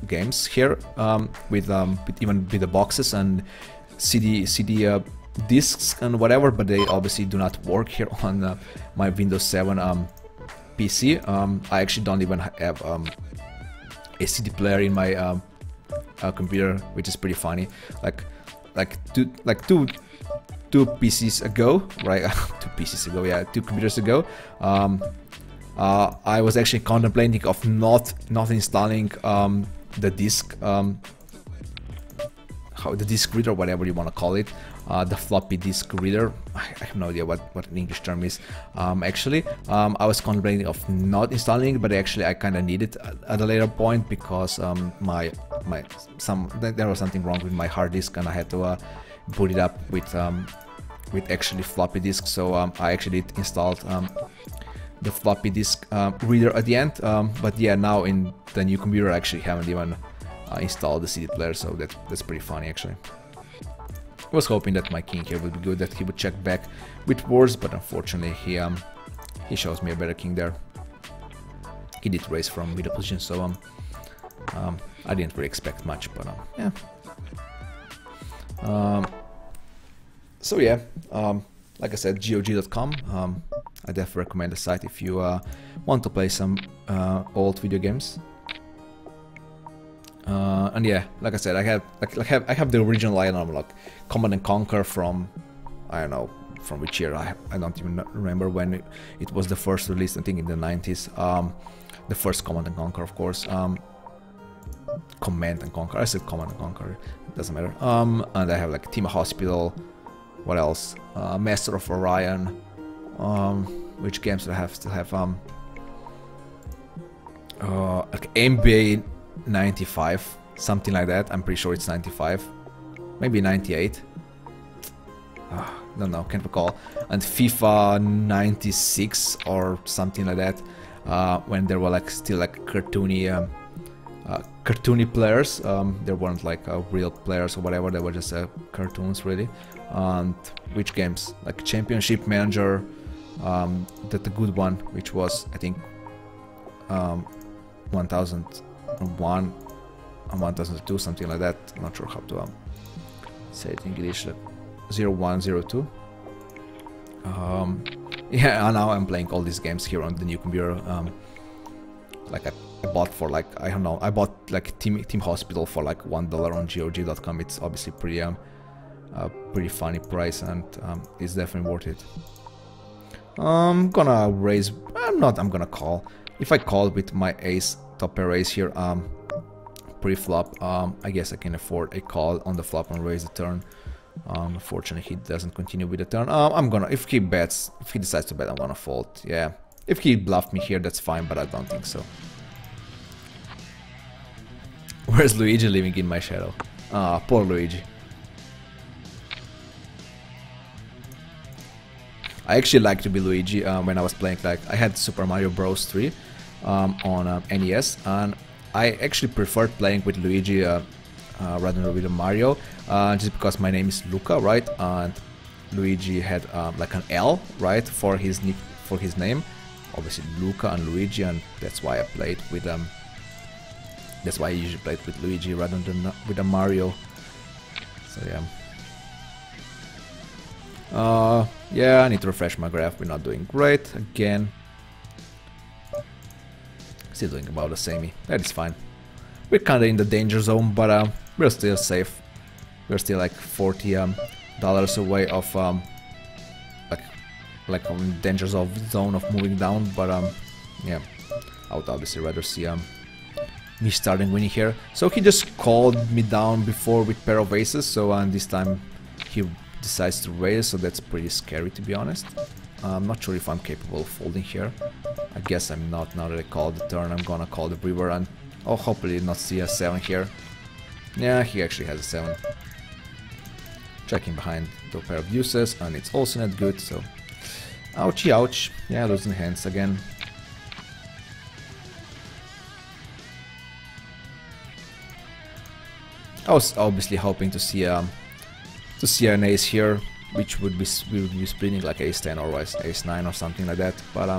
games here with even with the boxes and CD discs and whatever, but they obviously do not work here on my Windows 7 PC. I actually don't even have a CD player in my computer, which is pretty funny. Two PCs ago, right? 2 PCs ago, yeah, 2 computers ago. I was actually contemplating of not installing the disk, the disk reader, whatever you want to call it, the floppy disk reader. I have no idea what an English term is. Actually, I was contemplating of not installing it, but actually I kind of need it at a later point because there was something wrong with my hard disk and I had to boot it up with actually floppy disk. So I actually installed the floppy disk reader at the end, but yeah, now in the new computer I actually haven't even installed the CD player, so that's pretty funny actually. I was hoping that my king here would be good, that he would check back with wars, but unfortunately he shows me a better king there. He did raise from middle position, so I didn't really expect much, but yeah. So yeah, like I said, GOG.com. I definitely recommend the site if you want to play some old video games. And yeah, like I said, I have the original lineup, like Command and Conquer from, I don't know from which year. I don't even remember when it was the first release. I think in the 90s. The first Command and Conquer, of course. Command and Conquer. I said Command and Conquer. It doesn't matter. And I have like Team Hospital. What else? Master of Orion. Which games do I have? Still have like NBA 95, something like that. I'm pretty sure it's 95, maybe 98. Don't know, can't recall. And FIFA 96 or something like that. When there were like still like cartoony players. There weren't like real players or whatever. They were just cartoons really. And which games? Like Championship Manager. The good one, which was I think 1001 and 1002, something like that. I'm not sure how to say it in English. 0102. Yeah, and now I'm playing all these games here on the new computer. Like I bought for like, I don't know, I bought like Team Hospital for like $1 on GOG.com. It's obviously pretty funny price, and it's definitely worth it. I'm gonna raise. I'm gonna call. If I call with my ace, top pair ace here, pre-flop, I guess I can afford a call on the flop and raise the turn. Unfortunately, he doesn't continue with the turn. I'm gonna. If he decides to bet, I'm gonna fold. Yeah. If he bluffed me here, that's fine, but I don't think so. Where's Luigi living in my shadow? Ah, poor Luigi. I actually like to be Luigi. When I was playing, like I had Super Mario Bros. 3 on NES, and I actually preferred playing with Luigi rather than with Mario, just because my name is Luca, right? And Luigi had like an L, right, for his name. Obviously Luca and Luigi, and that's why I played with that's why I usually played with Luigi rather than with a Mario. So yeah. Yeah, I need to refresh my graph. We're not doing great again. Still doing about the same. That is fine. We're kind of in the danger zone, but we're still safe. We're still like $40 away of like danger zone of moving down. But yeah, I would obviously rather see me starting winning here. So he just called me down before with pair of aces. So this time he decides to raise, so that's pretty scary, to be honest. I'm not sure if I'm capable of folding here. I guess I'm not. Now that I called the turn, I'm gonna call the river and hopefully not see a 7 here. Yeah, he actually has a 7. Checking behind the pair of deuces, and it's also not good, so ouchie ouch. Yeah, losing hands again. I was obviously hoping to see an ace here, which we would be splitting like ace 10 or ace 9 or something like that. But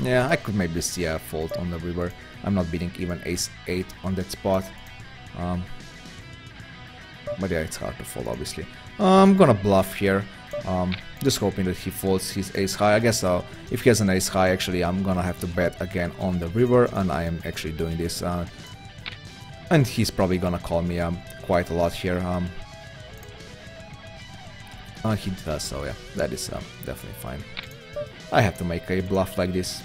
yeah, I could maybe see a fold on the river. I'm not beating even ace 8 on that spot. But yeah, it's hard to fold, obviously. I'm gonna bluff here. Just hoping that he folds his ace high. I guess if he has an ace high, actually, I'm gonna have to bet again on the river, and I am actually doing this. And he's probably gonna call me quite a lot here. He does, so yeah, that is definitely fine. I have to make a bluff like this.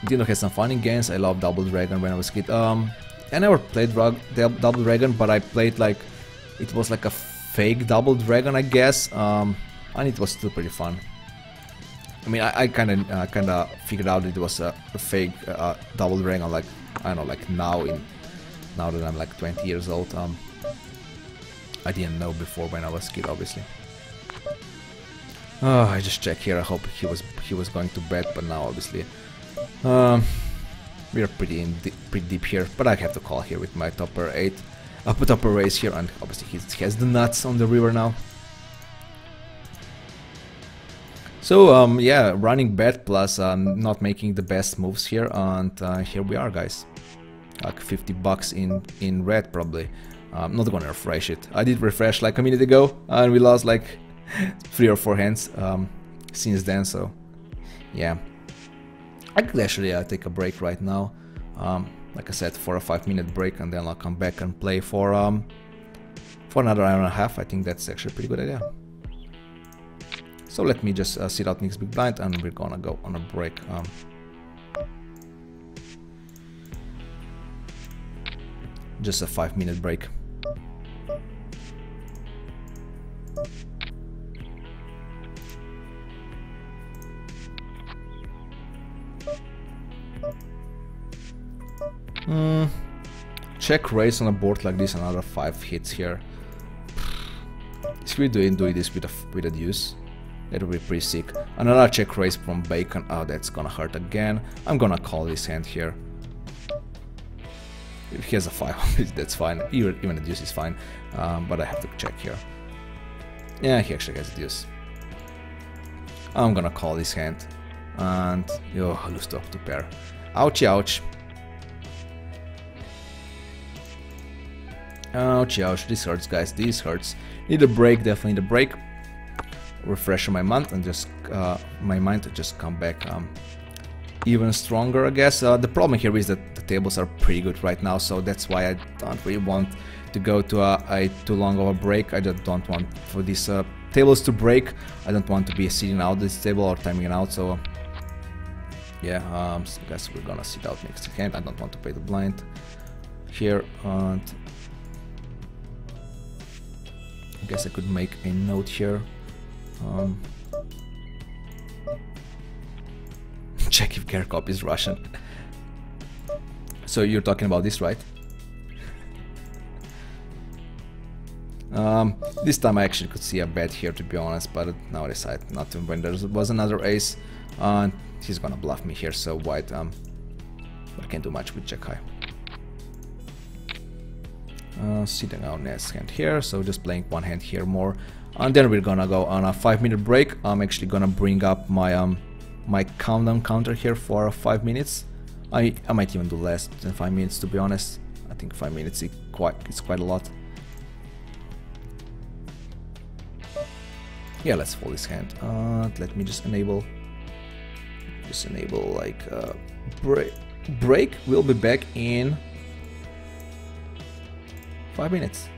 Dino has some funny games. I love Double Dragon when I was a kid. I never played Double Dragon, but I played like it was like a fake Double Dragon, I guess, and it was still pretty fun. I mean, I kind of figured out it was a fake Double Dragon, like I don't know, like now that I'm like 20 years old. I didn't know before when I was a kid, obviously. I just check here. I hope he was going to bet, but now obviously we are pretty deep here. But I have to call here with my topper 8, topper raise here, and obviously he has the nuts on the river now. So yeah, running bet plus not making the best moves here, and here we are, guys. Like 50 bucks in red probably. I'm not gonna refresh it. I did refresh like a minute ago, and we lost like 3 or 4 hands since then. So yeah, I could actually take a break right now. Like I said, for a 5-minute break, and then I'll come back and play for another hour and a half. I think that's actually a pretty good idea. So let me just sit out next big blind, and we're gonna go on a break. Just a 5-minute break. Check raise on a board like this, another 5 hits here. If we do this with a deuce, that would be pretty sick. Another check raise from Bacon. Oh, that's gonna hurt again. I'm gonna call this hand here. If he has a 5, that's fine. Even a deuce is fine. But I have to check here. Yeah, he actually has a deuce. I'm gonna call this hand. And I lose to pair. Ouchie, ouch. Ouch, ouch, this hurts, guys, this hurts. Need a break, definitely need a break. Refresh my mind and just come back even stronger, I guess. The problem here is that the tables are pretty good right now, so that's why I don't really want to go to a too long of a break. I just don't want for these tables to break. I don't want to be sitting out this table or timing it out, so yeah, so I guess we're gonna sit out next hand. I don't want to pay the blind here, and I guess I could make a note here. Check if Kerkop is Russian. So you're talking about this, right? This time I actually could see a bet here, to be honest, but now I decided not to. When there was another ace, he's gonna bluff me here, so white I can't do much with check high. Sitting out next hand here, so just playing one hand here more, and then we're gonna go on a 5-minute break. I'm actually gonna bring up my my countdown counter here for 5 minutes. I might even do less than 5 minutes, to be honest. I think 5 minutes is quite a lot. Yeah, let's fold this hand. Let me just enable like break. We'll be back in 5 minutes.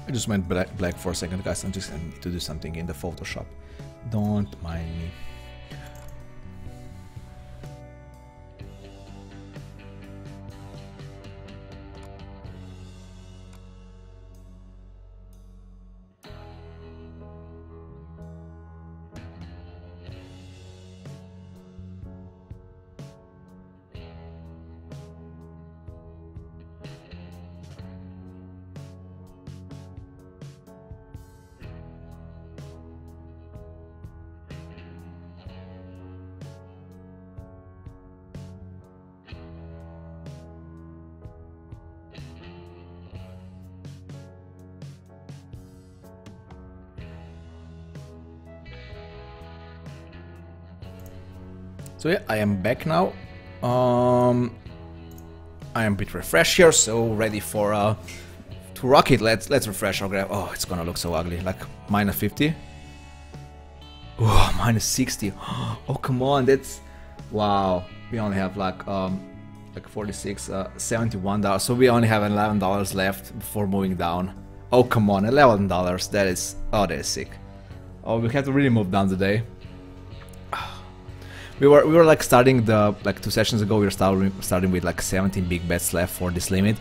I just went black for a second, guys. I'm just going to do something in the Photoshop. Don't mind me. So yeah, I am back now. I am a bit refreshed here, so ready for to rock it. Let's refresh our graph. Oh, it's gonna look so ugly. Like minus 50. Oh, minus 60. Oh, come on, that's wow. We only have like 46, $71. So we only have $11 left before moving down. Oh, come on, $11. That is sick. Oh, we have to really move down today. We were like starting the 2 sessions ago. We were starting with like 17 big bets left for this limit,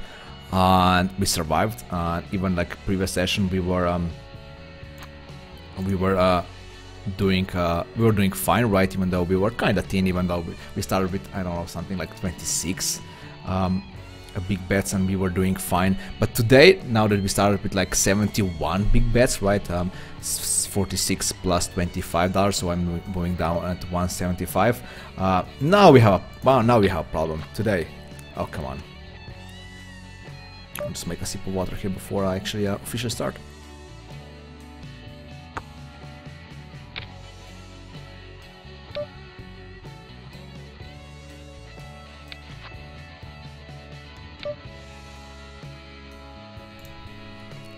and we survived. Even like previous session, we were doing fine, right? Even though we were kind of thin, even though we started with, I don't know, something like 26 big bets, and we were doing fine. But today, now that we started with like 71 big bets, right? 46 plus $25, so I'm going down at 175. Now we have a problem today. Oh, come on. I'll just make a sip of water here before I actually officially start.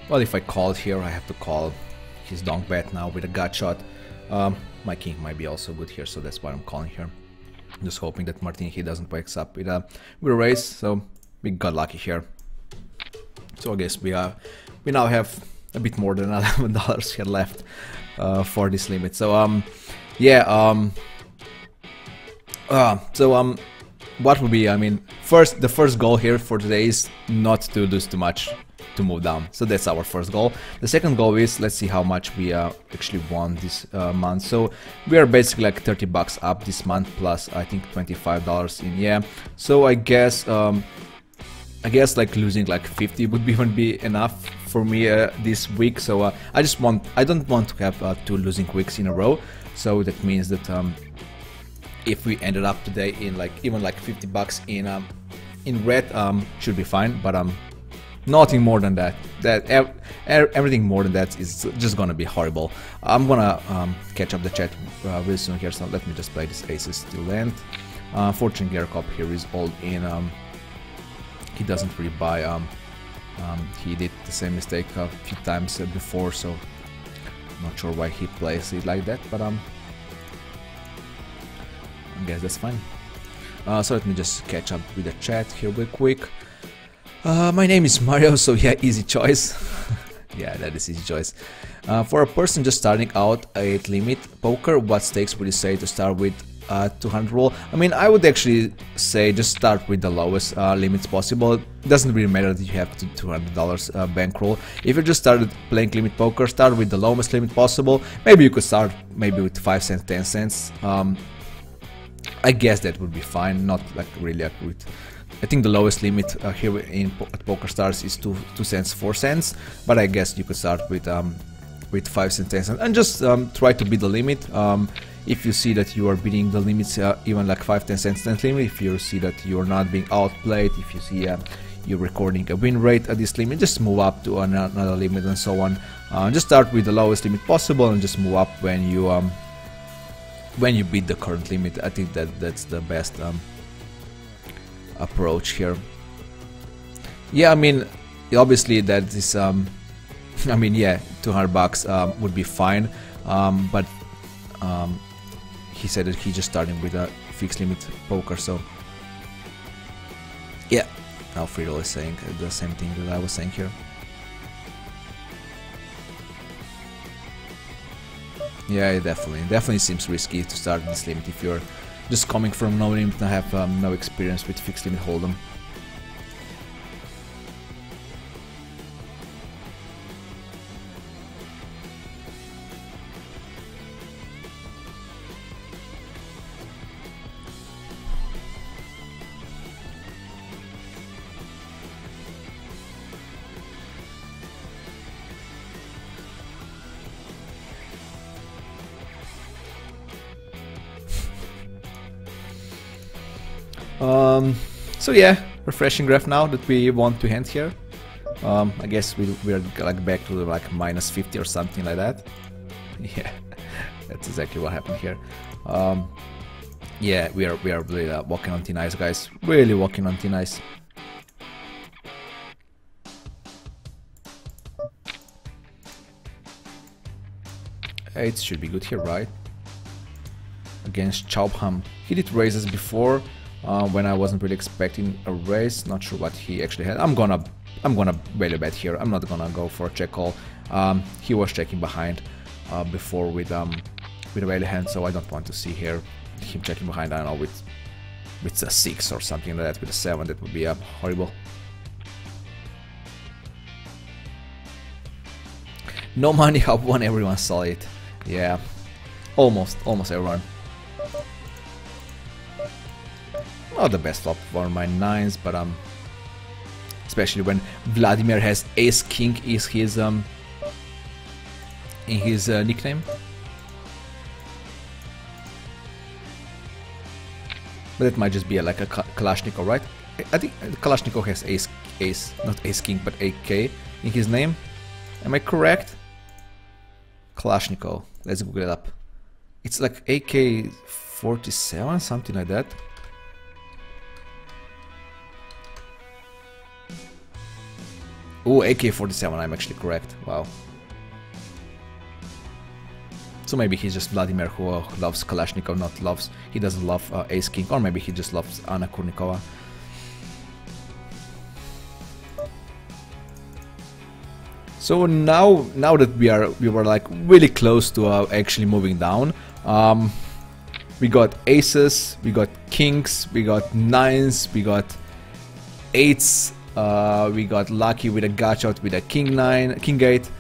Well, if I call here, I have to call his donk bet now with a gut shot. My king might be also good here, so that's why I'm calling here. I'm just hoping that Martin he doesn't wake up with a raise, so we got lucky here. So I guess we now have a bit more than $11 here left for this limit. So what would be? I mean, the first goal here for today is not to lose too much to move down. So that's our first goal. The second goal is, let's see how much we actually won this month. So we are basically like $30 up this month, plus I think $25 in, yeah. So I guess like losing like 50 would even be enough for me this week. So I don't want to have 2 losing weeks in a row. So that means that if we ended up today in like even like $50 in red, should be fine. But nothing more than that. Everything more than that is just gonna be horrible. I'm gonna catch up the chat real soon here, so let me just play this aces till the end. Fortune Gear Cup here is all in. He doesn't really buy. He did the same mistake a few times before, so not sure why he plays it like that, but I guess that's fine. So let me just catch up with the chat here real quick. My name is Mario, so yeah, easy choice. Yeah, that is easy choice. For a person just starting out at limit poker, what stakes would you say to start with 200 roll? I mean, I would actually say just start with the lowest limits possible. It doesn't really matter that you have $200 bankroll. If you just started playing limit poker, start with the lowest limit possible. Maybe you could start maybe with 5 cents, 10 cents. I guess that would be fine, not like really with... I think the lowest limit here at PokerStars is 2 cents, 4 cents, but I guess you could start with 5 cents, 10 cents, and just try to beat the limit. If you see that you are beating the limits, even like 5, 10 cents limit, if you see that you are not being outplayed, if you see you're recording a win rate at this limit, just move up to another limit and so on. Just start with the lowest limit possible and just move up when you beat the current limit. I think that's the best approach here. Yeah, I mean, obviously that is I mean, yeah, $200 would be fine, but he said that he's just starting with a fixed limit poker, so yeah, Alfredo is saying the same thing that I was saying here. Yeah, it definitely seems risky to start this limit if you're just coming from no limit and have no experience with fixed limit hold'em. So yeah, refreshing graph now that we want to hand here. I guess we're like back to like -50 or something like that. Yeah, that's exactly what happened here. Yeah, we are really walking on thin ice, guys. Really walking on thin ice. It should be good here, right? Against Chaubham. He did raises before. When I wasn't really expecting a raise, not sure what he actually had. I'm gonna value bet here. I'm not gonna go for a check call. He was checking behind before with a value hand, so I don't want to see here him checking behind. I don't know, with a 6 or something like that, with a 7, that would be horrible. No money up one, everyone saw it. Yeah, almost everyone. Not the best flop for my 9s, but especially when Vladimir has Ace King is his in his nickname. But it might just be like a Kalashnikov, right? I think Kalashnikov has Ace, not Ace King, but AK in his name. Am I correct? Kalashnikov. Let's Google it up. It's like AK-47, something like that. Oh, AK-47, I'm actually correct. Wow. So maybe he's just Vladimir who loves Kalashnikov, he doesn't love Ace King, or maybe he just loves Anna Kurnikova. So now that we were like really close to actually moving down, we got aces, we got kings, we got 9s, we got 8s. We got lucky with a gotcha with a king 9, king 8.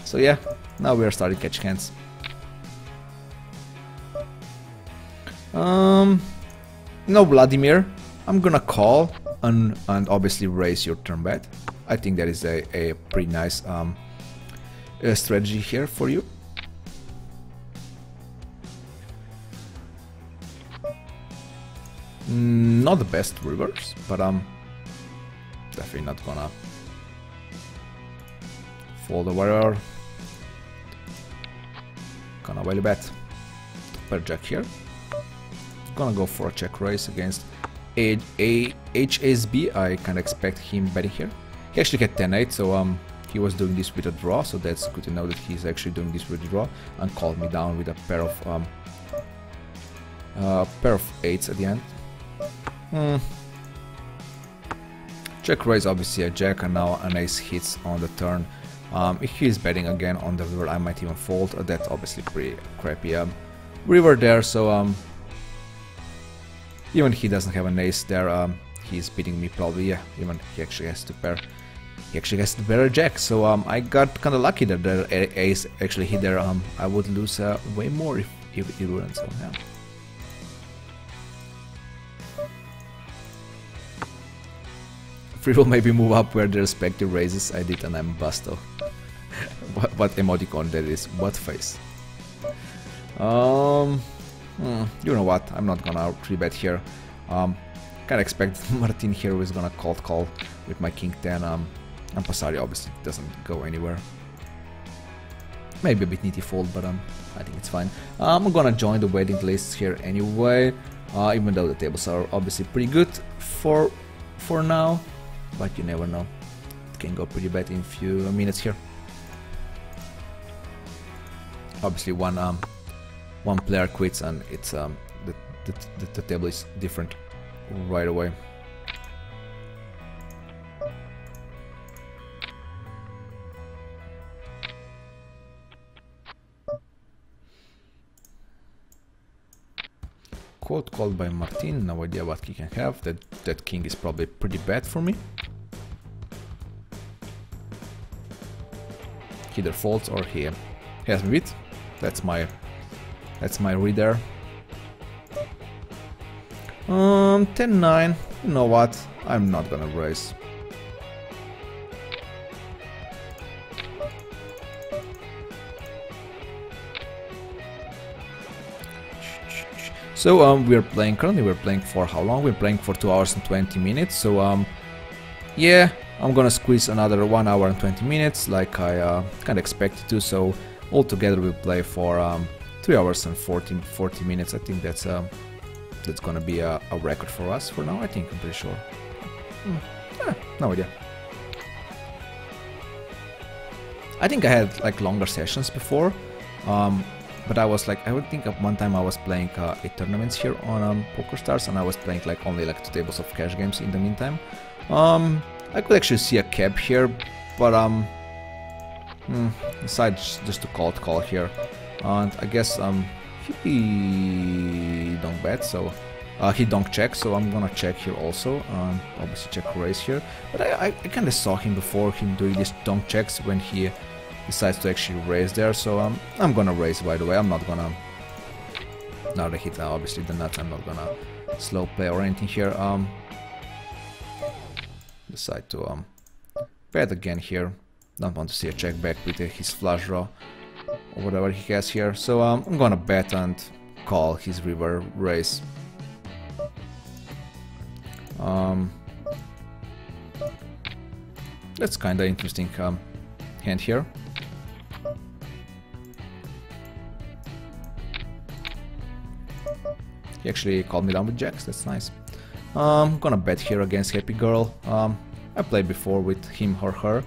So yeah, now we are starting to catch hands. No Vladimir, I'm gonna call and obviously raise your turn bet. I think that is a pretty nice strategy here for you. Not the best reverse, but definitely not gonna fold the warrior. Gonna value bet. Per jack here. Gonna go for a check raise against HSB. I can expect him betting here. He actually had 10-8, so he was doing this with a draw, so that's good to know that he's actually doing this with a draw, and called me down with a pair of 8s at the end. Check raise, obviously a jack, and now an ace hits on the turn. If he's betting again on the river, I might even fold. That's obviously pretty crappy river there, so even he doesn't have an ace there, he's beating me probably. Yeah, even he actually has to pair. He actually has to pair a jack, so I got kind of lucky that the ace actually hit there. I would lose way more if it wouldn't, so yeah. Free will maybe move up where the respective raises I did, and I'm busto. what emoticon that is? What face? You know what? I'm not gonna 3-bet here. Can't expect Martin here who is gonna cold call with my king 10. And Passari obviously doesn't go anywhere. Maybe a bit nitty fold, but I think it's fine. I'm gonna join the waiting list here anyway, even though the tables are obviously pretty good for now. But you never know. It can go pretty bad in a few minutes here. Obviously, one player quits, and it's the table is different right away. quote called by Martin, no idea what he can have. That king is probably pretty bad for me. He either folds or he has me beat. That's my reader. 10-9. You know what? I'm not gonna raise. So currently we're playing for how long? We're playing for 2 hours and 20 minutes. So yeah, I'm gonna squeeze another 1 hour and 20 minutes like I kinda expected to. So altogether we'll play for 3 hours and 40 minutes. I think that's gonna be a record for us for now. I think, I'm pretty sure. No idea. I think I had like longer sessions before. But I was like, I would think at one time I was playing 8 tournaments here on PokerStars, and I was playing like only like 2 tables of cash games in the meantime. I could actually see a cap here, but decides just to call here, and I guess he don't bet, so he don't check, so I'm gonna check here also. Obviously check raise here, but I kind of saw him before him doing these donk checks when he decides to actually raise there, so I'm gonna raise, by the way. I'm not gonna, now they hit obviously the nuts, I'm not gonna slow play or anything here. Decide to bet again here. Don't want to see a check back with his flush draw or whatever he has here, so I'm gonna bet and call his river raise. That's kinda interesting hand here. He actually called me down with jacks, that's nice. I'm gonna bet here against Happy Girl. I played before with him or her.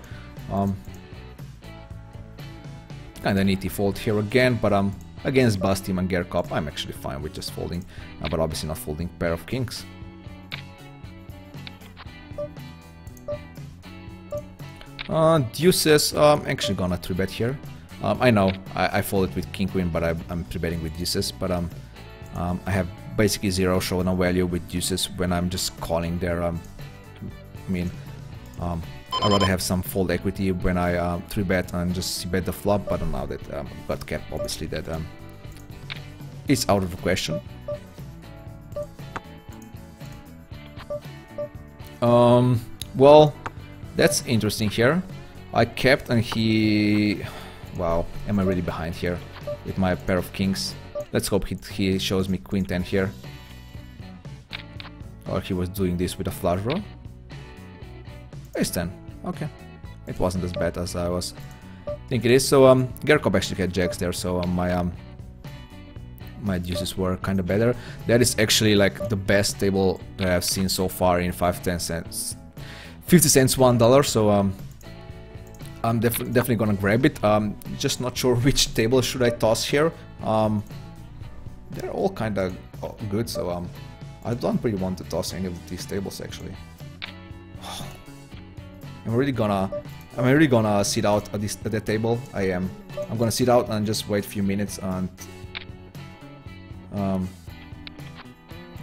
Kinda needy fold here again, but against Bastim and Gerkop I'm actually fine with just folding, but obviously not folding pair of kings. Deuces, actually gonna 3-bet here. I know, I folded with king queen, but I'm 3-betting with deuces, but I have basically zero showdown value with deuces when I'm just calling there. I mean, I'd rather have some fold equity when I 3-bet and just bet the flop, but now that got cap, obviously that is out of the question. Well, that's interesting here. I kept and he... Wow, am I really behind here with my pair of kings? Let's hope he shows me queen 10 here. Or he was doing this with a flush draw. Ace 10, okay. It wasn't as bad as I was thinking it is. So Gerkop actually had jacks there, so my deuces were kind of better. That is actually like the best table that I've seen so far in 5-10 cents. 50 cents, $1, so I'm definitely gonna grab it. Just not sure which table should I toss here. They're all kind of good, so I don't really want to toss any of these tables actually. I'm really gonna sit out at that table. I am. I'm gonna sit out and just wait a few minutes and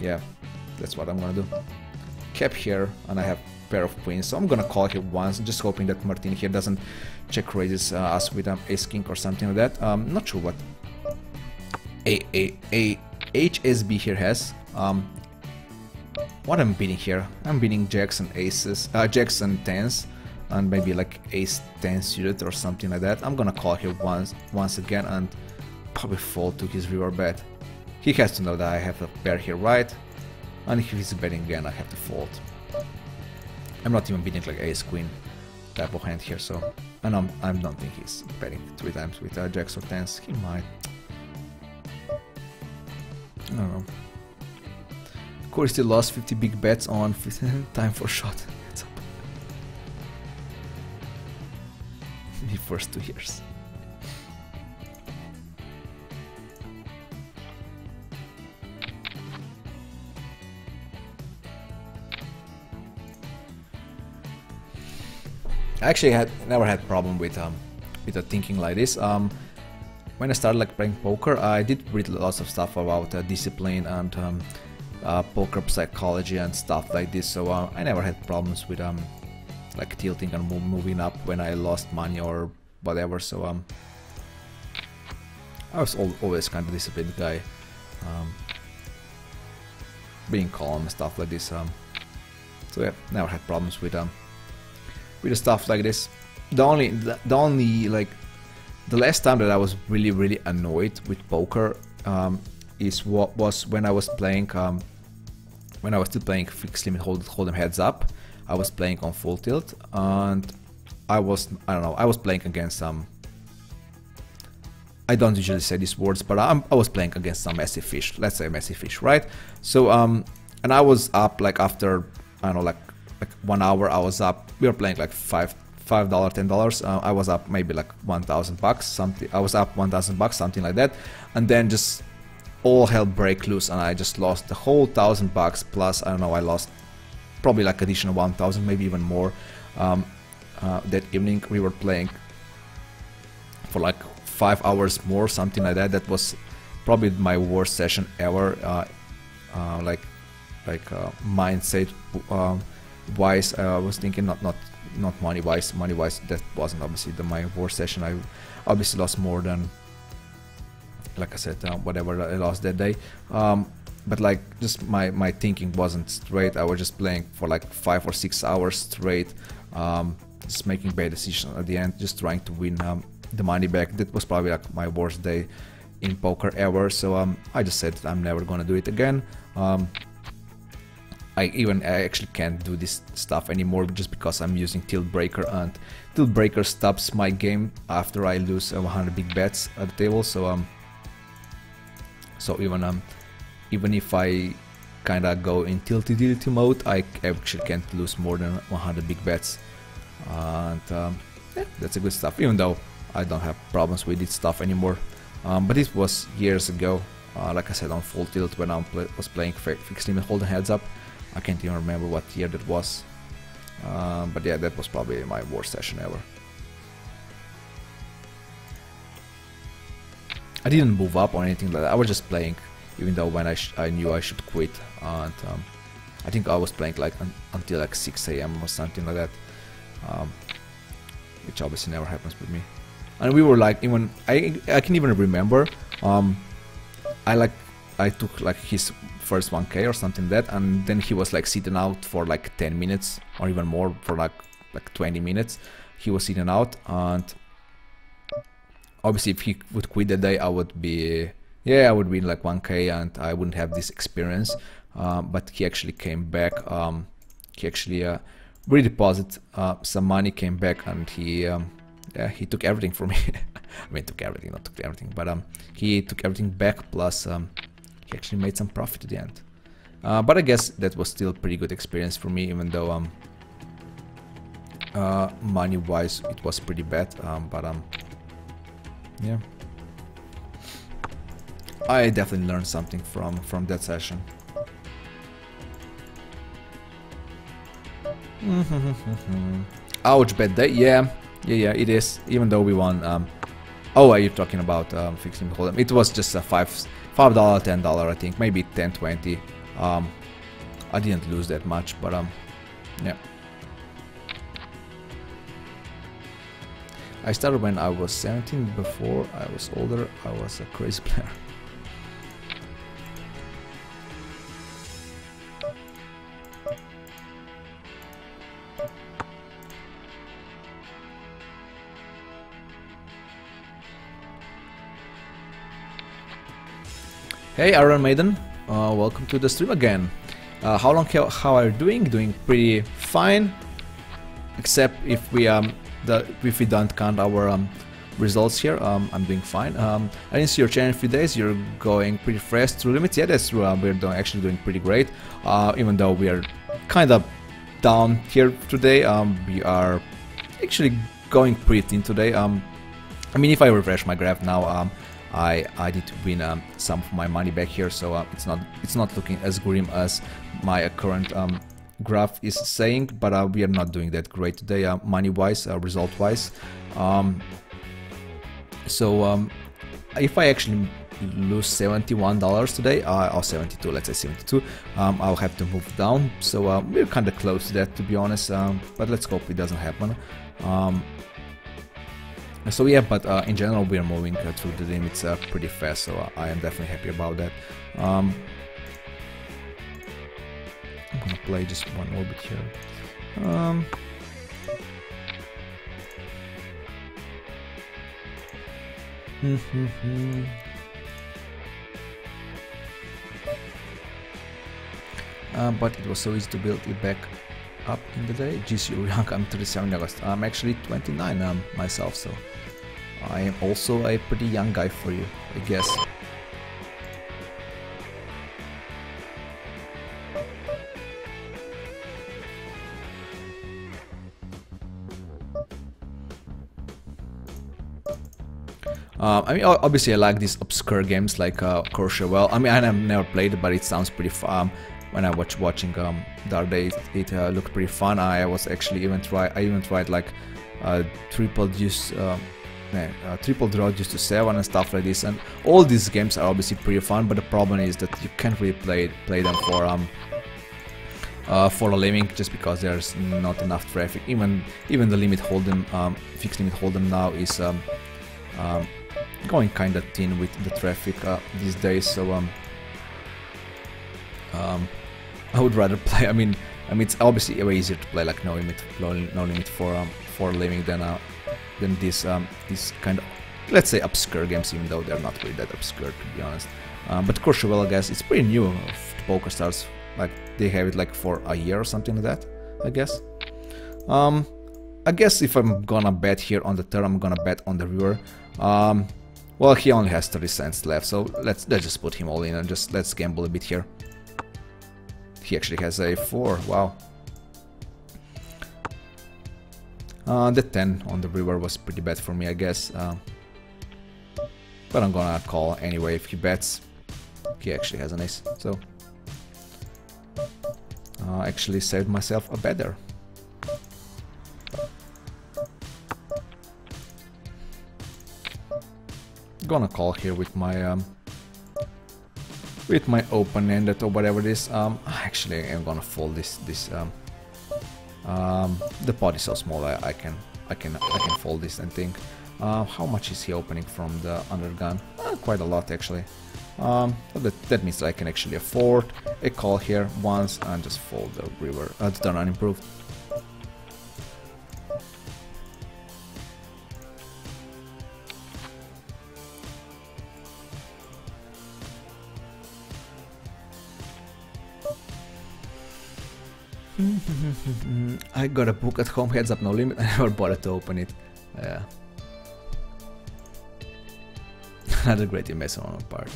yeah, that's what I'm gonna do. Cap here, and I have pair of queens, so I'm gonna call here once, just hoping that Martin here doesn't check raises us with ace king or something like that. Not sure what HSB here has. What I'm beating here? I'm beating jacks and aces, jacks and tens, and maybe like ace 10 suited or something like that. I'm gonna call here once again and probably fold to his river bet. He has to know that I have a pair here, right? And if he's betting again, I have to fold. I'm not even beating like ace queen type of hand here, so I don't think he's betting 3 times with jacks or tens. He might. I don't know. Corey still lost 50 big bets on time for shot. It's up. The first 2 years. I actually never had problem with a thinking like this. when I started like playing poker, I did read lots of stuff about discipline and poker psychology and stuff like this. So I never had problems with like tilting and moving up when I lost money or whatever. So I was always kind of disciplined guy, being calm and stuff like this. So yeah, never had problems with the stuff like this. The only like the last time that I was really annoyed with poker is what was when I was playing when I was still playing fixed limit hold'em heads up. I was playing on full tilt, and I don't know, I was playing against I don't usually say these words, but I was playing against some massive fish. Let's say massive fish, right? So and I was up like after, I don't know, like 1 hour. I was up. We were playing like $5, $10. I was up maybe like $1,000 something. I was up $1,000, something like that, and then just all hell break loose, and I just lost the whole $1,000 plus. I don't know. I lost probably like additional 1,000, maybe even more. That evening we were playing for like 5 hours more, something like that. That was probably my worst session ever. Like mindset wise, I was thinking not money wise. Money wise, that wasn't obviously my worst session. I obviously lost more than, like I said, whatever I lost that day. But like just my thinking wasn't straight. I was just playing for like 5 or 6 hours straight, just making bad decisions at the end, just trying to win the money back. That was probably like my worst day in poker ever. So I just said I'm never gonna do it again. I actually can't do this stuff anymore just because I'm using tilt breaker, and tilt breaker stops my game after I lose 100 big bets at the table. So even if I kinda go in tilty mode, I actually can't lose more than 100 big bets, and yeah, that's a good stuff. Even though I don't have problems with this stuff anymore, but it was years ago. Like I said, on full tilt when I was playing fixed limit hold'em heads up. I can't even remember what year that was, but yeah, that was probably my worst session ever. I didn't move up or anything like that. I was just playing, even though when I knew I should quit, and I think I was playing like until like 6 AM or something like that, which obviously never happens with me. And we were like, even I can even remember, I took like his first 1K or something like that, and then he was like sitting out for like 10 minutes or even more, for like 20 minutes. He was sitting out, and obviously if he would quit that day, I would win like 1K and I wouldn't have this experience. But he actually came back. He actually redeposited some money, came back, and he took everything from me. I mean, took everything, not took everything, but he took everything back, plus he actually made some profit at the end. But I guess that was still a pretty good experience for me, even though money wise it was pretty bad. But yeah, I definitely learned something from that session. Ouch, bad day. Yeah, it is. Even though we won. Oh, are you talking about fixed limit hold'em? It was just a $5, $10, I think, maybe 10, 20. I didn't lose that much, but yeah. I started when I was 17. Before I was older, I was a crazy player. Hey Iron Maiden, welcome to the stream again. How are you doing? Doing pretty fine, except if we don't count our results here. I'm doing fine. I didn't see your channel in a few days. You're going pretty fresh through limits. Yeah, that's true. We're actually doing pretty great. Even though we are kind of down here today, we are actually going pretty thin today. I mean, if I refresh my graph now, I did win some of my money back here, so it's not looking as grim as my current graph is saying, but we are not doing that great today, money wise, result wise. So if I actually lose $71 today, or 72, let's say 72, I'll have to move down. So we're kind of close to that, to be honest. But let's hope it doesn't happen. So yeah, but in general we are moving through the limits pretty fast, so I am definitely happy about that. I'm gonna play just one more bit here. But it was so easy to build it back up in the day. Geez, you're young. I'm 37 August. I'm actually 29 myself, so I am also a pretty young guy for you, I guess. I mean, obviously I like these obscure games like CoreySteel. Well, I mean, I have never played it, but it sounds pretty fun. When I was watching the other day, it looked pretty fun. I was actually even tried like triple draw just to 7 and stuff like this. And all these games are obviously pretty fun, but the problem is that you can't really play them for a living, just because there's not enough traffic. Even the limit hold'em, fixed limit hold'em now is going kind of thin with the traffic these days. So I would rather play. I mean, it's obviously way easier to play like no limit for a living than this kind of, let's say, obscure games, even though they're not really that obscure, to be honest. But CoreySteel, I guess, it's pretty new to PokerStars. Like they have it like for a year or something like that, I guess. I guess if I'm gonna bet here on the turn, I'm gonna bet on the river. Well, he only has 30 cents left, so let's just put him all in and just let's gamble a bit here. He actually has a 4, wow. The 10 on the river was pretty bad for me, I guess. But I'm gonna call anyway if he bets. He actually has an ace, so actually saved myself a bet there. Gonna call here with my open-ended or whatever it is. Actually, I'm gonna fold this. The pot is so small, I can fold this and think. How much is he opening from the undergun? Quite a lot, actually. So that means that I can actually afford a call here once and just fold the river, the turn unimproved. I got a book at home, heads up no limit. I never bothered to open it. Yeah. Another great investment on my part.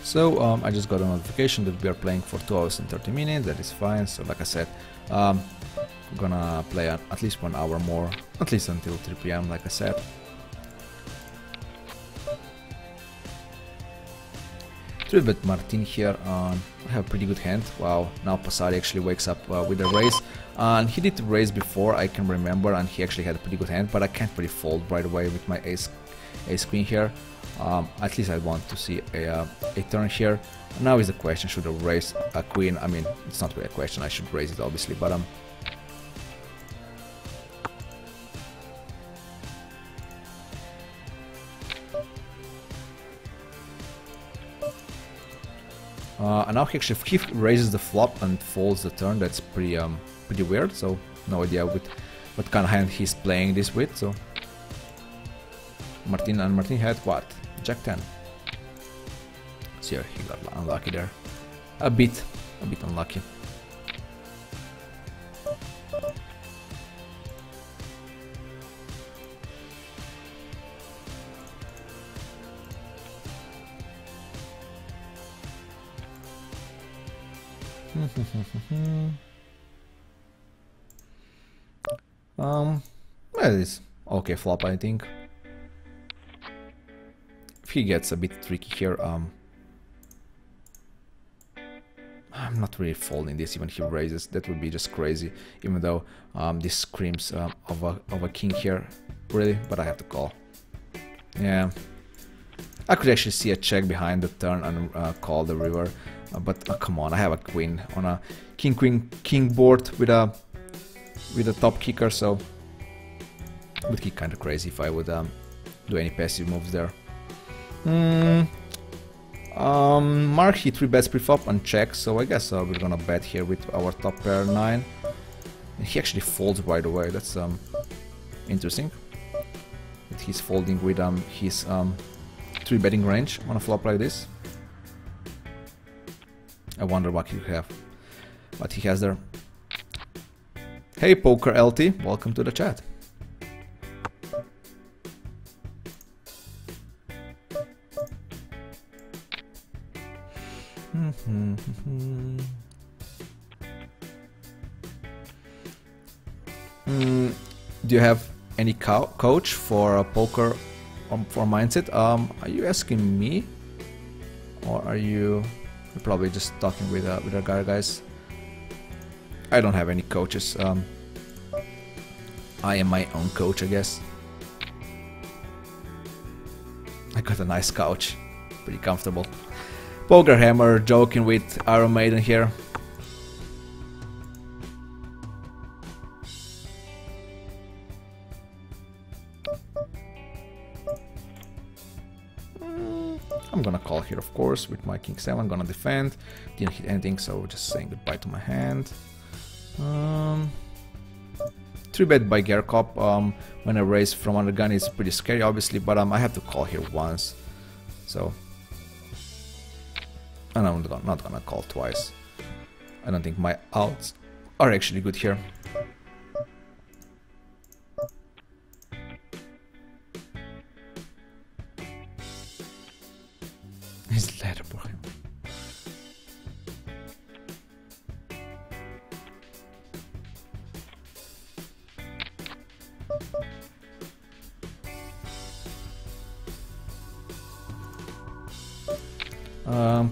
So I just got a notification that we are playing for 2 hours and 30 minutes. That is fine. So like I said, I'm gonna play at least 1 hour more, at least until 3 p.m. like I said. 3-bet Martin here. I have a pretty good hand. Wow, now Passari actually wakes up with a raise. And he did raise before, I can remember, and he actually had a pretty good hand, but I can't really fold right away with my ace queen here. At least I want to see a turn here. Now is the question, should I raise a queen? I mean, it's not really a question, I should raise it obviously, but and now he raises the flop and folds the turn. That's pretty weird. So no idea what kind of hand he's playing this with. So Martin had what? Jack 10. So yeah, he got unlucky there. A bit unlucky. Well, it's okay flop, I think. If he gets a bit tricky here, I'm not really folding this, even if he raises. That would be just crazy, even though this screams of a king here, really, but I have to call. Yeah, I could actually see a check behind the turn and call the river, but come on, I have a queen on a king queen king board with a top kicker, so it would be kind of crazy if I would do any passive moves there. Mark, he 3-bets pre-flop and checks, so I guess we're gonna bet here with our top pair 9. And he actually folds right away. That's interesting. That he's folding with his 3-betting range on a flop like this. I wonder what he has there. Hey Poker LT, welcome to the chat. Do you have any coach for poker for mindset? Are you asking me, or are you're probably just talking with our guys? I don't have any coaches. I am my own coach, I guess. I got a nice couch, pretty comfortable. Poker Hammer joking with Iron Maiden here. I'm gonna call here, of course, with my King 7. I'm gonna defend. Didn't hit anything, so just saying goodbye to my hand. 3-bet by Gerkop. When I raise from under gun, it's pretty scary, obviously, but I have to call here once. So. And I'm not gonna call twice. I don't think my outs are actually good here. His letter for him.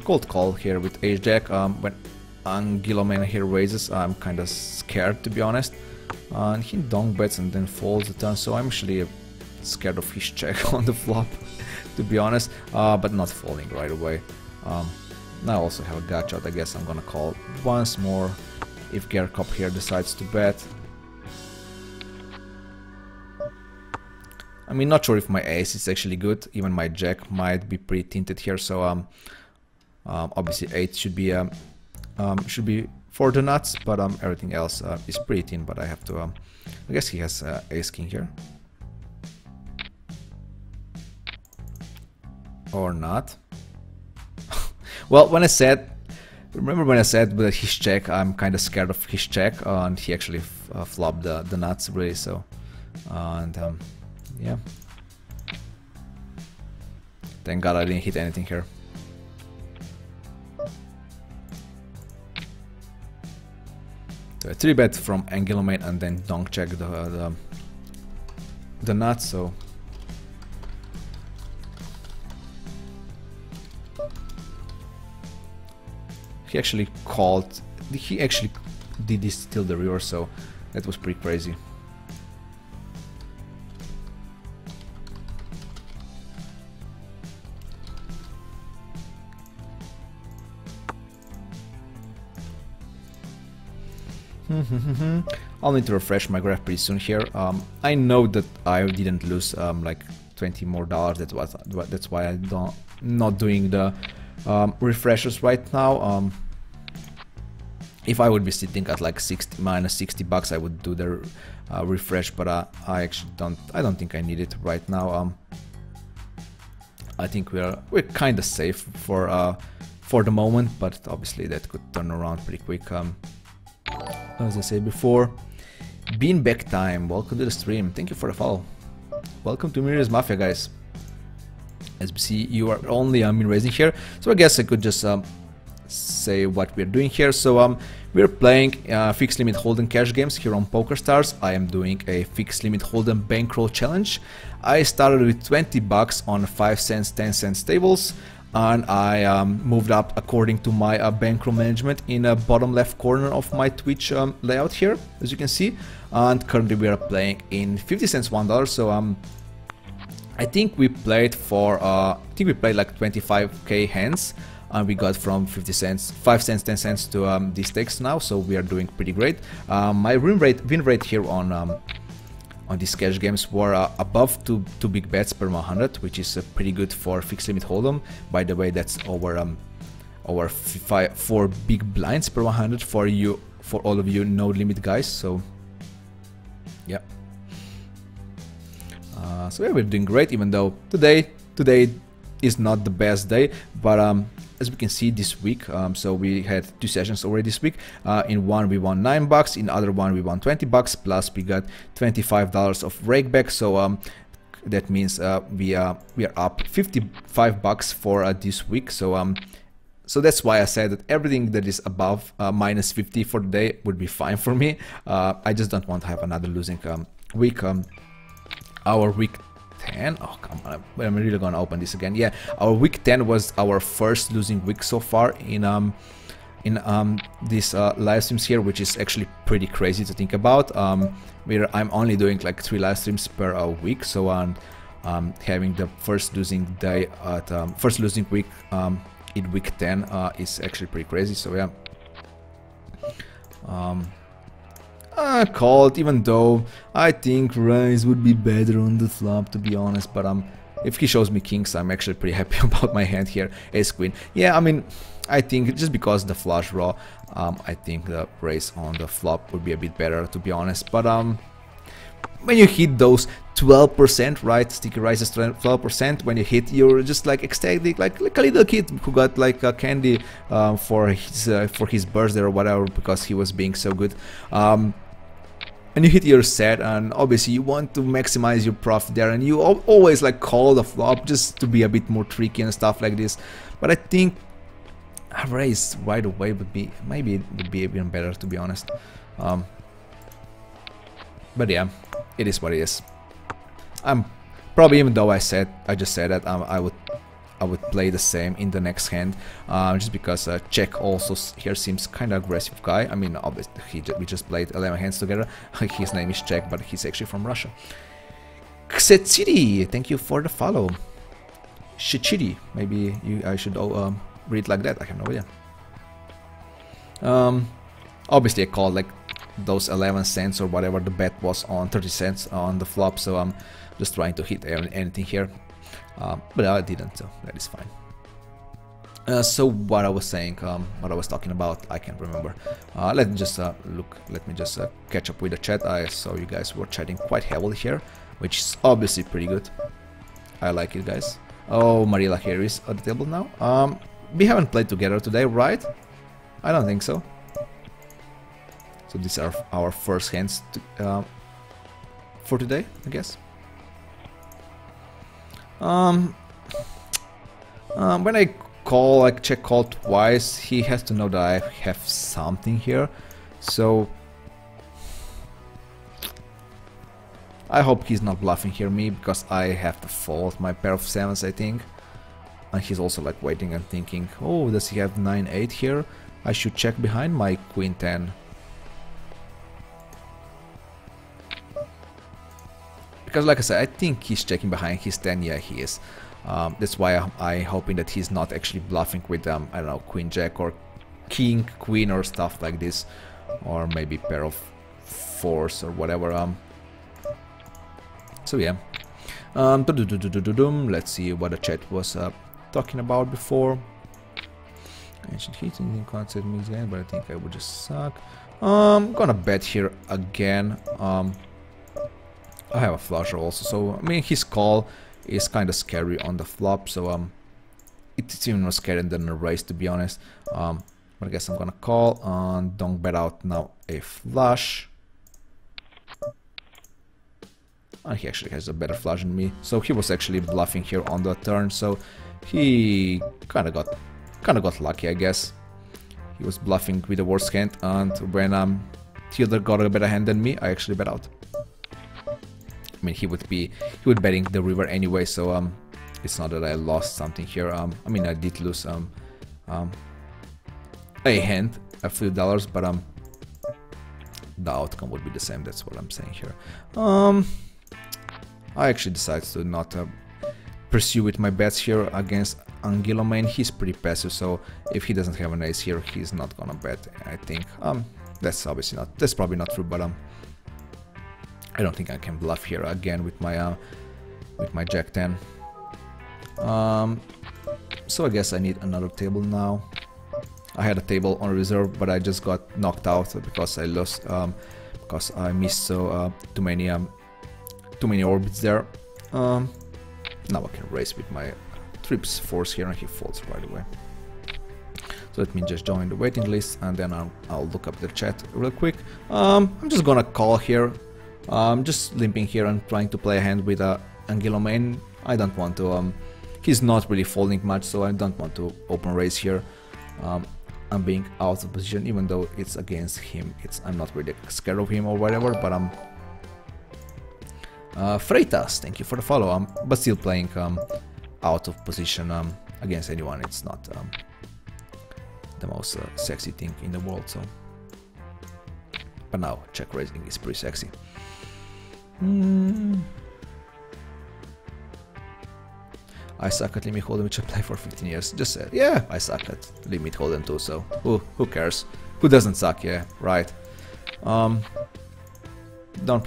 Cold call here with Ace Jack. When Anguiloman here raises, I'm kind of scared, to be honest. And he donk bets and then folds the turn, so I'm actually scared of his check on the flop, to be honest. But not folding right away. Now I also have a gotcha. I guess I'm gonna call once more if Gerkop here decides to bet. I mean, not sure if my ace is actually good. Even my jack might be pretty tinted here, so obviously 8 should be for the nuts, but everything else is pretty thin. But I have to. I guess he has ace king here, or not. Well, remember when I said that his check, I'm kind of scared of his check, and he actually flopped the nuts, really. So, and yeah. Thank God I didn't hit anything here. So a 3-bet from Anguilomate and then donk check the nuts. So he actually called. He actually did this till the river, so that was pretty crazy. I'll need to refresh my graph pretty soon here. I know that I didn't lose like $20 more. That's why I'm not doing the refreshers right now. If I would be sitting at like minus 60 bucks, I would do the refresh, but I actually I don't think I need it right now. I think we're kind of safe for the moment, but obviously that could turn around pretty quick. As I said before, Beanbag time. Welcome to the stream. Thank you for the follow. Welcome to Miriam's Mafia, guys. As we see, you are only min raising here, so I guess I could just say what we're doing here. So we're playing fixed limit hold'em cash games here on PokerStars. I am doing a fixed limit hold'em bankroll challenge. I started with 20 bucks on 5 cents, 10 cents tables, and I moved up according to my bankroll management in the bottom left corner of my Twitch layout here, as you can see. And currently we are playing in 50 cents $1. So I think we played for like 25k hands, and we got from 50 cents, 5 cents, 10 cents to these stakes now. So we are doing pretty great. My win rate here on these cash games were above two big bets per 100, which is pretty good for fixed limit hold'em. By the way, that's over 4 big blinds per 100 for all of you no limit guys. So yeah. So yeah, we're doing great, even though today is not the best day, but as we can see this week, so we had 2 sessions already this week. In one we won 9 bucks, in other one we won 20 bucks, plus we got $25 of rakeback. So that means we are up 55 bucks for this week. So so that's why I said that everything that is above minus 50 for the day would be fine for me. I just don't want to have another losing week. Our week 10, oh come on, I'm really gonna open this again. Yeah, our week 10 was our first losing week so far in these live streams here, which is actually pretty crazy to think about. Where I'm only doing like 3 live streams per week, so having the first losing day at first losing week in week 10 is actually pretty crazy. So yeah. Called, even though I think Rise would be better on the flop, to be honest. But if he shows me kings, I'm actually pretty happy about my hand here. Ace queen. Yeah, I mean, I think just because the flush draw, I think the raise on the flop would be a bit better, to be honest. But when you hit those 12%, right? Sticky rises 12%. When you hit, you're just like ecstatic, like a little kid who got like a candy for his birthday or whatever, because he was being so good. And you hit your set, and obviously you want to maximize your profit there, and you always like call the flop just to be a bit more tricky and stuff like this. But I think a raise right away would be, maybe it would be even better, to be honest. But yeah, it is what it is. I'm probably, even though I just said that I would play the same in the next hand, just because Czech also here seems kind of aggressive guy. I mean, obviously we just played 11 hands together. His name is Czech, but he's actually from Russia. Ksetsiri, thank you for the follow. Shichiri, maybe I should read like that. I have no idea. Obviously I called like those 11 cents or whatever the bet was on 30 cents on the flop, so I'm just trying to hit anything here. But I didn't, so that is fine. So what I was saying, what I was talking about, I can't remember. Let me just catch up with the chat. I saw you guys were chatting quite heavily here, which is obviously pretty good. I like it, guys. Oh, Marilla here is at the table now. We haven't played together today, right? I don't think so. So these are our first hands for today, I guess. When I call, like check call twice, he has to know that I have something here. So I hope he's not bluffing here me, because I have to fold my pair of sevens, I think. And he's also like waiting and thinking, oh, does he have 9-8 here? I should check behind my queen 10. Because like I said, I think he's checking behind his 10. Yeah, he is. That's why I'm hoping that he's not actually bluffing with I don't know, queen jack or king queen or stuff like this, or maybe pair of fours or whatever. So yeah. Let's see what the chat was talking about before. Ancient heating concept means again, but I think I would just suck. I'm gonna bet here again. I have a flusher also, so I mean his call is kind of scary on the flop, so it's even more scary than a raise, to be honest. But I guess I'm gonna call and don't bet out now a flush. And he actually has a better flush than me, so he was actually bluffing here on the turn, so he kind of got lucky, I guess. He was bluffing with the worst hand, and when Theodore got a better hand than me, I actually bet out. I mean, he would betting the river anyway, so it's not that I lost something here. I mean, I did lose a hand, a few dollars, but the outcome would be the same. That's what I'm saying here. I actually decided to not pursue with my bets here against Anguillomain. He's pretty passive, so if he doesn't have an ace here, he's not gonna bet, I think. That's probably not true, but I don't think I can bluff here again with my Jack 10. So I guess I need another table now. I had a table on reserve, but I just got knocked out because I lost, because I missed too many orbits there. Now I can race with my trips force here, and he folds right away. So let me just join the waiting list, and then I'll look up the chat real quick. I'm just gonna call here. Just limping here and trying to play a hand with Anguillomain. I don't want to. He's not really folding much, so I don't want to open raise here. I'm being out of position, even though it's against him. I'm not really scared of him or whatever, but Freitas, thank you for the follow. But still playing out of position against anyone. It's not the most sexy thing in the world. So, but now check raising is pretty sexy. I suck at limit hold'em, which I play for 15 years. Just said, yeah, I suck at limit hold'em too, so who cares? Who doesn't suck? Yeah, right. Don't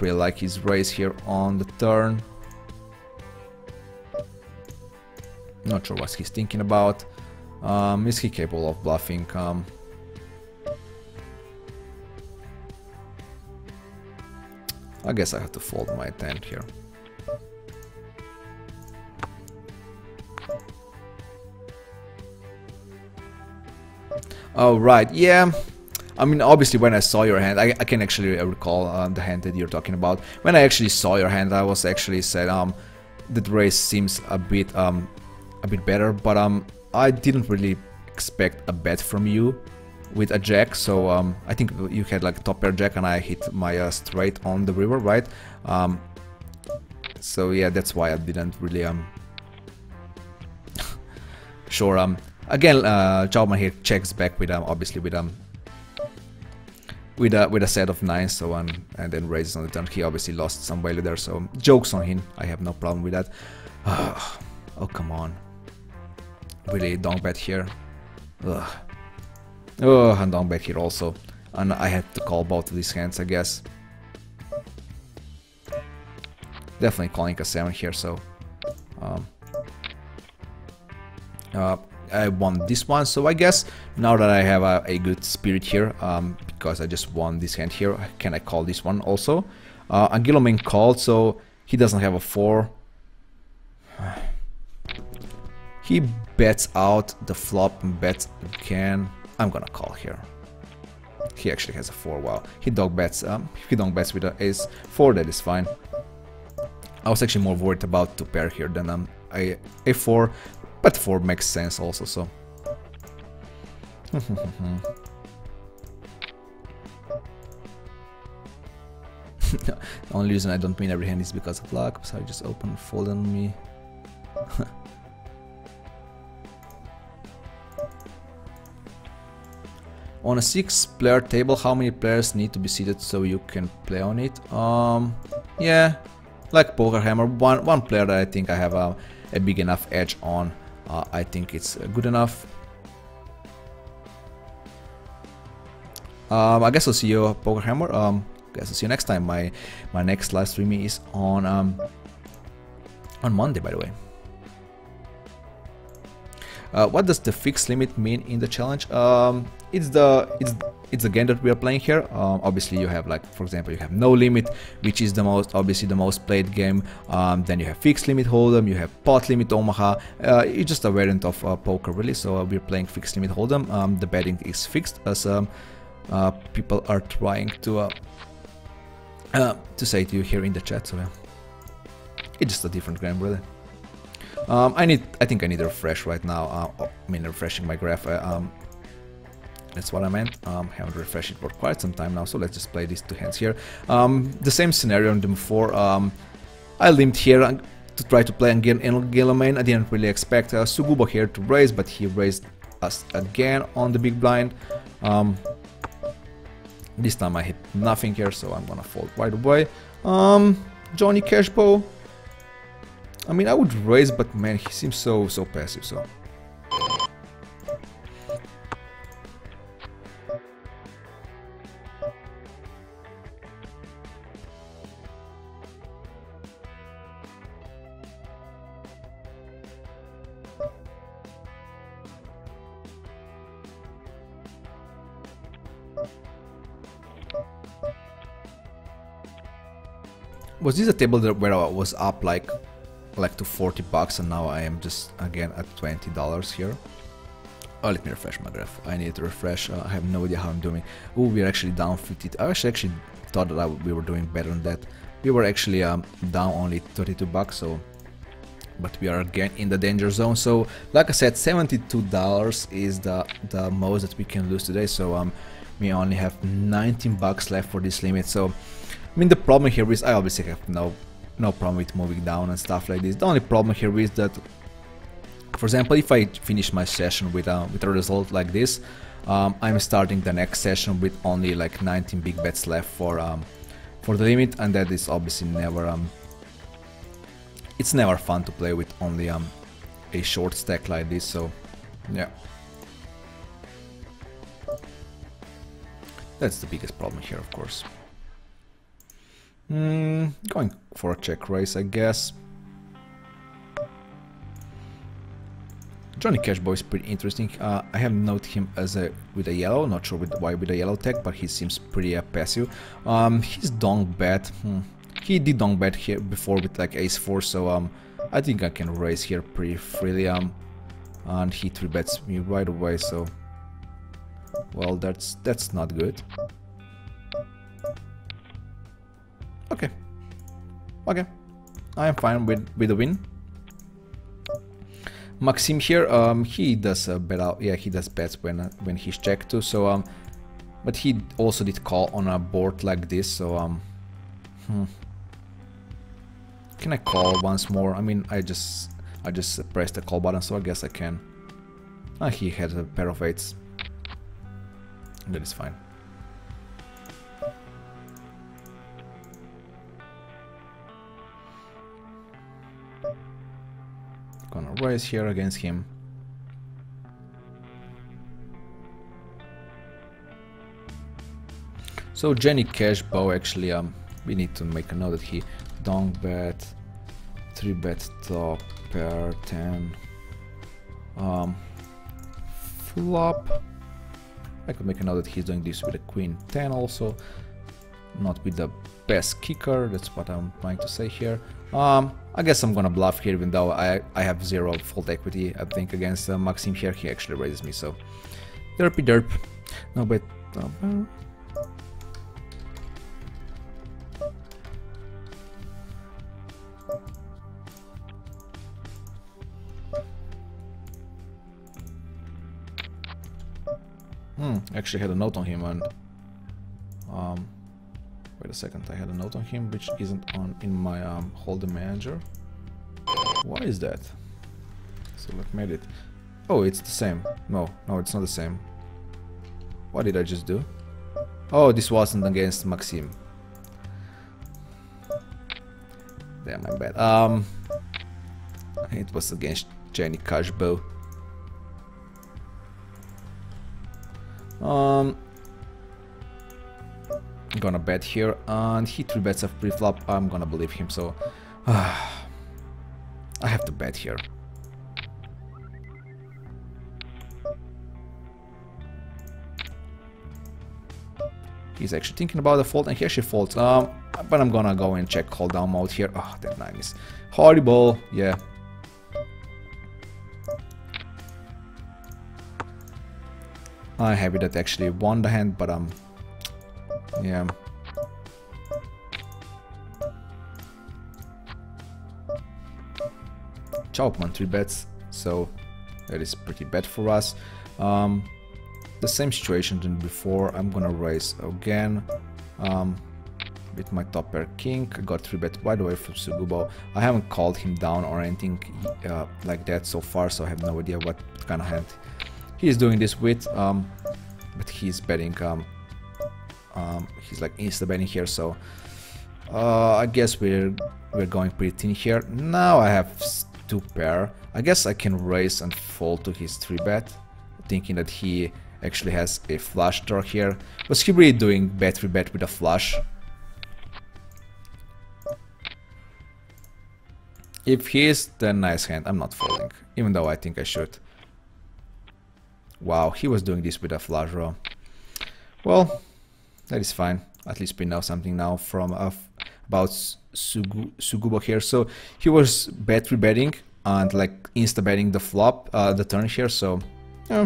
really like his raise here on the turn. Not sure what he's thinking about. Is he capable of bluffing? I guess I have to fold my 10 here. Oh, right, yeah. I mean, obviously, when I saw your hand, I can actually recall the hand that you're talking about. When I actually saw your hand, I was actually said that raise seems a bit better, but I didn't really expect a bet from you with a jack. So I think you had like top pair jack, and I hit my straight on the river, right? So yeah, that's why I didn't really sure. Again, Chauman here checks back with obviously with a set of 9, so and then raises on the turn. He obviously lost some value there, so jokes on him. I have no problem with that. Oh, come on. Really, don't bet here. Ugh. Oh, and don't bet here also. And I had to call both of these hands, I guess. Definitely calling a 7 here, so I won this one, so I guess now that I have a good spirit here, because I just won this hand here, can I call this one also? Anguillomain called, so he doesn't have a 4. He bets out the flop and bets again. I'm gonna call here. He actually has a 4. Wow. He dog bets. He don't bets with an ace 4. That is fine. I was actually more worried about 2 pair here than a 4. But 4 makes sense also, so. The only reason I don't win every hand is because of luck, so I just open fold on me. On a 6-player table, how many players need to be seated so you can play on it? Yeah, like Poker Hammer, one player that I think I have a big enough edge on. I think it's good enough. I guess I'll see you, Poker Hammer. Guess I'll see you next time. My next live stream is on Monday, by the way. What does the fixed limit mean in the challenge? It's the game that we are playing here. Obviously, you have, like, for example, you have no limit, which is obviously the most played game. Then you have fixed limit hold'em, you have pot limit Omaha. It's just a variant of poker, really. So we're playing fixed limit hold'em. The betting is fixed, as people are trying to say to you here in the chat. So yeah, it's just a different game, really. I think I need a refresh right now. I mean, refreshing my graph. That's what I meant. Haven't refreshed it for quite some time now, so let's just play these two hands here. The same scenario on them before. I limped here to try to play Angela main. I didn't really expect Sugubo here to raise, but he raised us again on the big blind. This time I hit nothing here, so I'm gonna fold right away. Johnny Cashbow. I mean, I would raise, but man, he seems so passive. So. Was this a table where I was up like to 40 bucks and now I am just again at $20 here? Oh, let me refresh my graph. I need to refresh. I have no idea how I'm doing. Oh, we're actually down 50. I actually thought that we were doing better than that. We were actually down only 32 bucks. So, but we are again in the danger zone. So, like I said, $72 is the most that we can lose today. So, we only have 19 bucks left for this limit. So. I mean, the problem here is I obviously have no problem with moving down and stuff like this. The only problem here is that, for example, if I finish my session with a result like this, I'm starting the next session with only like 19 big bets left for the limit, and that is obviously never it's never fun to play with only a short stack like this. So yeah, that's the biggest problem here, of course. Going for a check raise, I guess. Johnny Cashboy is pretty interesting. I have noted him as with a yellow, not sure why with a yellow tech, but he seems pretty passive. His donk bet, he did donk bet here before with like ace-4, so I think I can raise here pretty freely. And he 3-bets me right away, so well, that's not good. Okay, I am fine with the win. Maxim here, he does bet out. Yeah, he does bets when he's checked too. So but he also did call on a board like this. So can I call once more? I mean, I just pressed the call button, so I guess I can. He had a pair of 8s. That is fine. Gonna raise here against him. So Jenny Cashbow, actually, we need to make a note that he donk bet, 3-bet top, pair 10, flop. I could make a note that he's doing this with a queen 10 also, not with the best kicker. That's what I'm trying to say here. I guess I'm gonna bluff here, even though I have 0 fault equity, I think, against Maxim here. He actually raises me, so derpy derp. No, but actually had a note on him, and wait a second, I had a note on him which isn't on in my hold'em manager. Why is that? So let's made it. Oh, it's the same. No, it's not the same. What did I just do? Oh, this wasn't against Maxim. Damn, my bad. It was against Jenny Cashbow. Gonna bet here, and he 3-bets a pre-flop. I'm gonna believe him, so I have to bet here. He's actually thinking about the fold, and he actually folds. But I'm gonna go and check hold down mode here. Oh, that 9 is horrible. Yeah. I'm happy that actually won the hand, but yeah. Chopman 3-bets, so that is pretty bad for us. the same situation than before. I'm gonna raise again with my top pair king. I got 3-bet, by the way, from Sugubo. I haven't called him down or anything like that so far, so I have no idea what kind of hand he's doing this with. But he's betting, he's like insta-betting here, so I guess we're going pretty thin here. Now I have 2 pair. I guess I can raise and fold to his 3-bet, thinking that he actually has a flush draw here. Was he really doing bet 3-bet with a flush? If he is, then nice hand. I'm not folding, even though I think I should. Wow, he was doing this with a flush draw. Well, that is fine. At least we know something now from about Sugubo here. So he was bet 3-betting and like insta-betting the flop, the turn here. So yeah.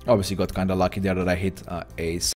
Obviously got kinda lucky there that I hit ace.